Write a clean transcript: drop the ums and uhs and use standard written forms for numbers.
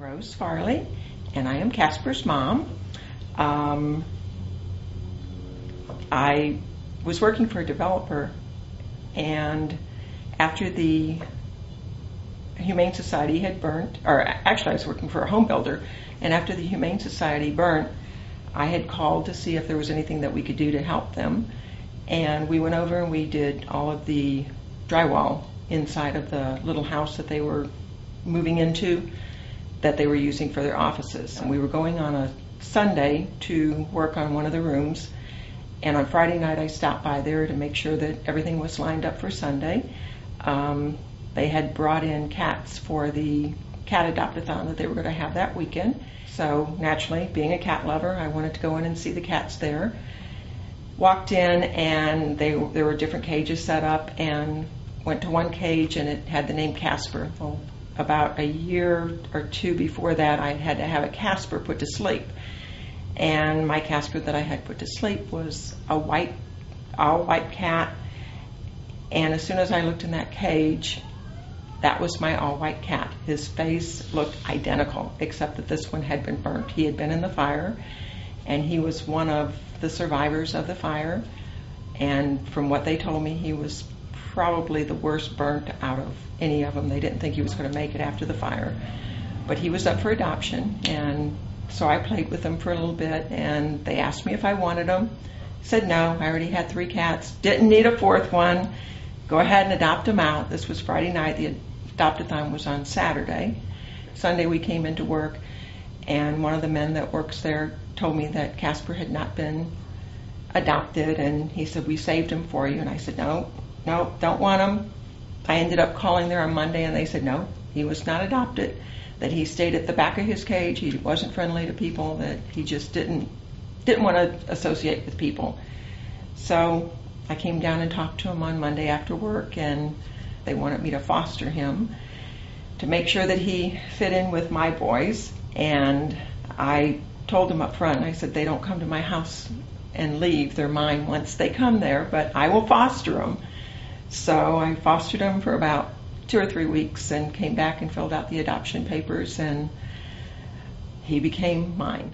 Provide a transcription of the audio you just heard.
Rose Farley, and I am Casper's mom. I was working for a developer, and after the Humane Society had burnt, or actually I was working for a home builder, and after the Humane Society burnt, I had called to see if there was anything that we could do to help them. And we went over and we did all of the drywall inside of the little house that they were moving into, that they were using for their offices. And we were going on a Sunday to work on one of the rooms, and on Friday night I stopped by there to make sure that everything was lined up for Sunday. They had brought in cats for the cat adopt-a-thon that they were going to have that weekend. So naturally, being a cat lover, I wanted to go in and see the cats there. Walked in, and there were different cages set up, and went to one cage and it had the name Casper. Well, about a year or two before that, I had to have a Casper put to sleep. And my Casper that I had put to sleep was a all white cat. And as soon as I looked in that cage, that was my all white cat. His face looked identical, except that this one had been burnt. He had been in the fire, and he was one of the survivors of the fire. And from what they told me, he was probably the worst burnt out of any of them. They didn't think he was going to make it after the fire. But he was up for adoption, and so I played with him for a little bit, and they asked me if I wanted him. I said no, I already had 3 cats, didn't need a 4th one. Go ahead and adopt him out. This was Friday night. The adopt-a-thon was on Saturday. Sunday we came into work, and one of the men that works there told me that Casper had not been adopted, and he said, we saved him for you. And I said, no, don't want him. I ended up calling there on Monday, and they said no, he was not adopted, that he stayed at the back of his cage, he wasn't friendly to people, that he just didn't want to associate with people. So I came down and talked to him on Monday after work, and they wanted me to foster him to make sure that he fit in with my boys. And I told them up front, I said, they don't come to my house and leave. They're mine once they come there, but I will foster them. So I fostered him for about 2 or 3 weeks and came back and filled out the adoption papers, and he became mine.